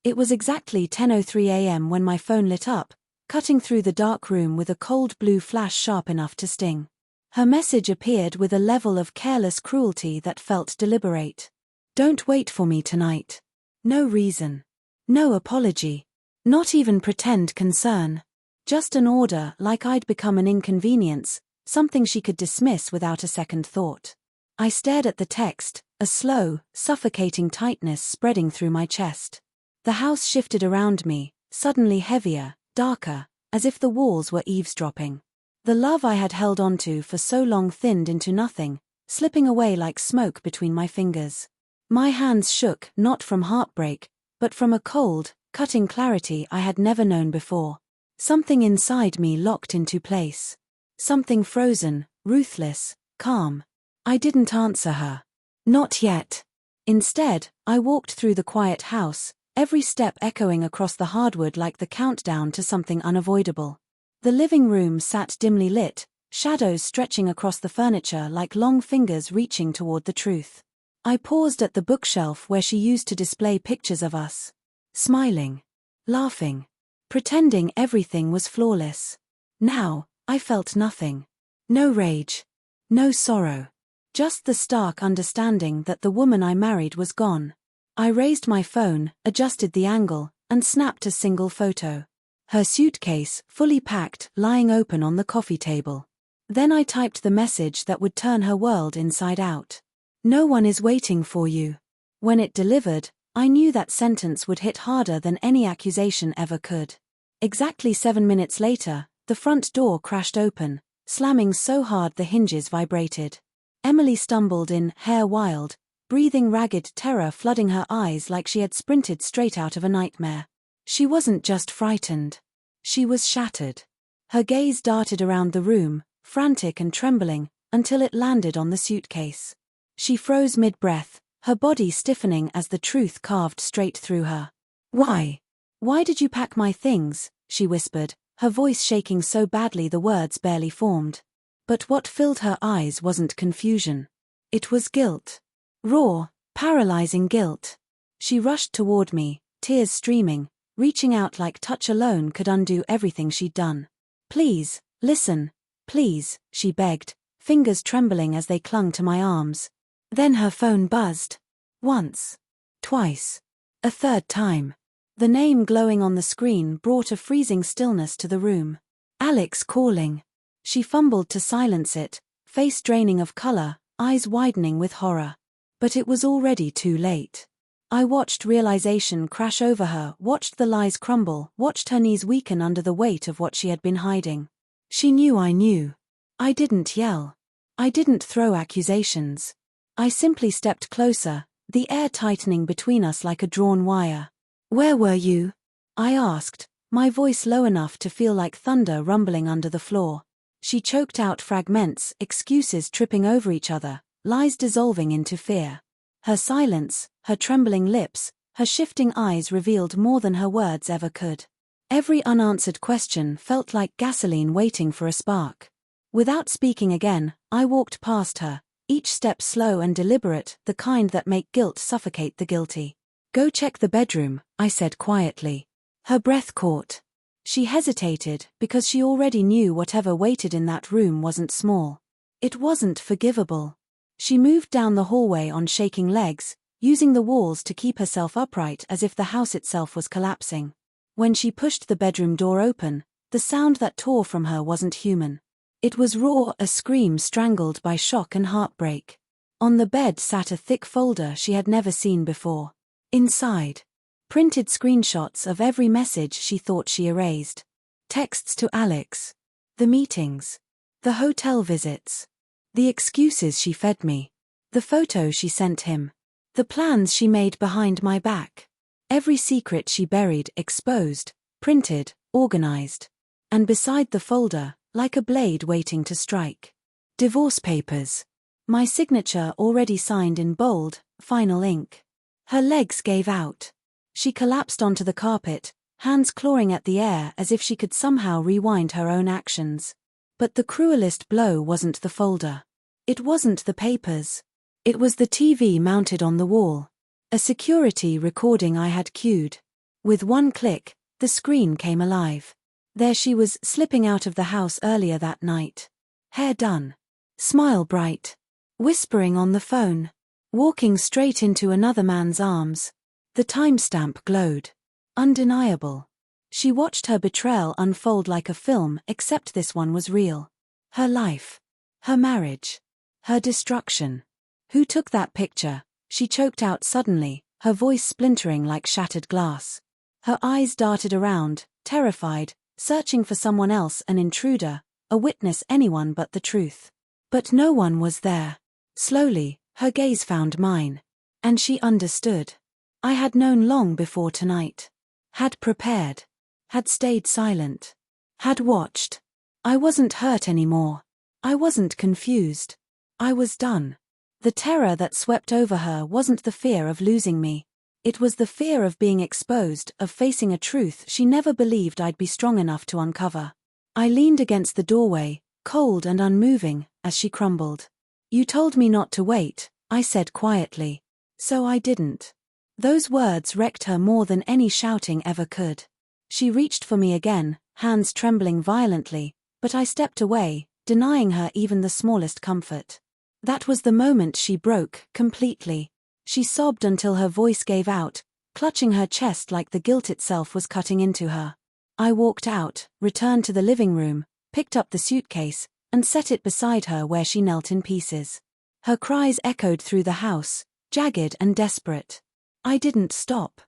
It was exactly 10:03 a.m. when my phone lit up, cutting through the dark room with a cold blue flash sharp enough to sting. Her message appeared with a level of careless cruelty that felt deliberate. Don't wait for me tonight. No reason. No apology. Not even pretend concern. Just an order, like I'd become an inconvenience, something she could dismiss without a second thought. I stared at the text, a slow, suffocating tightness spreading through my chest. The house shifted around me, suddenly heavier, darker, as if the walls were eavesdropping. The love I had held onto for so long thinned into nothing, slipping away like smoke between my fingers. My hands shook, not from heartbreak, but from a cold, cutting clarity I had never known before. Something inside me locked into place. Something frozen, ruthless, calm. I didn't answer her. Not yet. Instead, I walked through the quiet house, every step echoing across the hardwood like the countdown to something unavoidable. The living room sat dimly lit, shadows stretching across the furniture like long fingers reaching toward the truth. I paused at the bookshelf where she used to display pictures of us. Smiling. Laughing. Pretending everything was flawless. Now, I felt nothing. No rage. No sorrow. Just the stark understanding that the woman I married was gone. I raised my phone, adjusted the angle, and snapped a single photo. Her suitcase, fully packed, lying open on the coffee table. Then I typed the message that would turn her world inside out. No one is waiting for you. When it delivered, I knew that sentence would hit harder than any accusation ever could. Exactly 7 minutes later, the front door crashed open, slamming so hard the hinges vibrated. Emily stumbled in, hair wild, breathing ragged terror flooding her eyes like she had sprinted straight out of a nightmare. She wasn't just frightened. She was shattered. Her gaze darted around the room, frantic and trembling, until it landed on the suitcase. She froze mid-breath, her body stiffening as the truth carved straight through her. Why? Why did you pack my things? She whispered, her voice shaking so badly the words barely formed. But what filled her eyes wasn't confusion. It was guilt. Raw, paralyzing guilt. She rushed toward me, tears streaming, reaching out like touch alone could undo everything she'd done. Please, listen, please, she begged, fingers trembling as they clung to my arms. Then her phone buzzed. Once. Twice. A third time. The name glowing on the screen brought a freezing stillness to the room. Alex calling. She fumbled to silence it, face draining of color, eyes widening with horror. But it was already too late. I watched realization crash over her, watched the lies crumble, watched her knees weaken under the weight of what she had been hiding. She knew I knew. I didn't yell. I didn't throw accusations. I simply stepped closer, the air tightening between us like a drawn wire. Where were you? I asked, my voice low enough to feel like thunder rumbling under the floor. She choked out fragments, excuses tripping over each other, lies dissolving into fear. Her silence, her trembling lips, her shifting eyes revealed more than her words ever could. Every unanswered question felt like gasoline waiting for a spark. Without speaking again, I walked past her, each step slow and deliberate, the kind that make guilt suffocate the guilty. Go check the bedroom, I said quietly. Her breath caught. She hesitated because she already knew whatever waited in that room wasn't small. It wasn't forgivable. She moved down the hallway on shaking legs, using the walls to keep herself upright as if the house itself was collapsing. When she pushed the bedroom door open, the sound that tore from her wasn't human. It was raw, a scream strangled by shock and heartbreak. On the bed sat a thick folder she had never seen before. Inside, printed screenshots of every message she thought she erased. Texts to Alex. The meetings. The hotel visits. The excuses she fed me. The photos she sent him. The plans she made behind my back. Every secret she buried, exposed, printed, organized. And beside the folder, like a blade waiting to strike. Divorce papers. My signature already signed in bold, final ink. Her legs gave out. She collapsed onto the carpet, hands clawing at the air as if she could somehow rewind her own actions. But the cruelest blow wasn't the folder. It wasn't the papers. It was the TV mounted on the wall. A security recording I had cued. With one click, the screen came alive. There she was, slipping out of the house earlier that night. Hair done. Smile bright. Whispering on the phone. Walking straight into another man's arms. The timestamp glowed. Undeniable. She watched her betrayal unfold like a film, except this one was real. Her life. Her marriage. Her destruction. Who took that picture? She choked out suddenly, her voice splintering like shattered glass. Her eyes darted around, terrified, searching for someone else, an intruder, a witness, anyone but the truth. But no one was there. Slowly, her gaze found mine. And she understood. I had known long before tonight. Had prepared. Had stayed silent. Had watched. I wasn't hurt anymore. I wasn't confused. I was done. The terror that swept over her wasn't the fear of losing me. It was the fear of being exposed, of facing a truth she never believed I'd be strong enough to uncover. I leaned against the doorway, cold and unmoving, as she crumbled. "You told me not to wait," I said quietly. "So I didn't." Those words wrecked her more than any shouting ever could. She reached for me again, hands trembling violently, but I stepped away, denying her even the smallest comfort. That was the moment she broke, completely. She sobbed until her voice gave out, clutching her chest like the guilt itself was cutting into her. I walked out, returned to the living room, picked up the suitcase, and set it beside her where she knelt in pieces. Her cries echoed through the house, jagged and desperate. I didn't stop.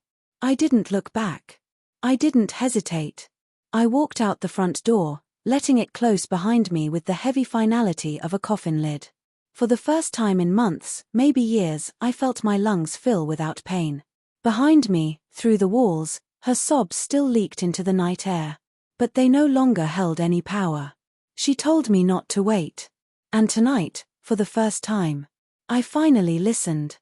I didn't look back. I didn't hesitate. I walked out the front door, letting it close behind me with the heavy finality of a coffin lid. For the first time in months, maybe years, I felt my lungs fill without pain. Behind me, through the walls, her sobs still leaked into the night air. But they no longer held any power. She told me not to wait. And tonight, for the first time, I finally listened.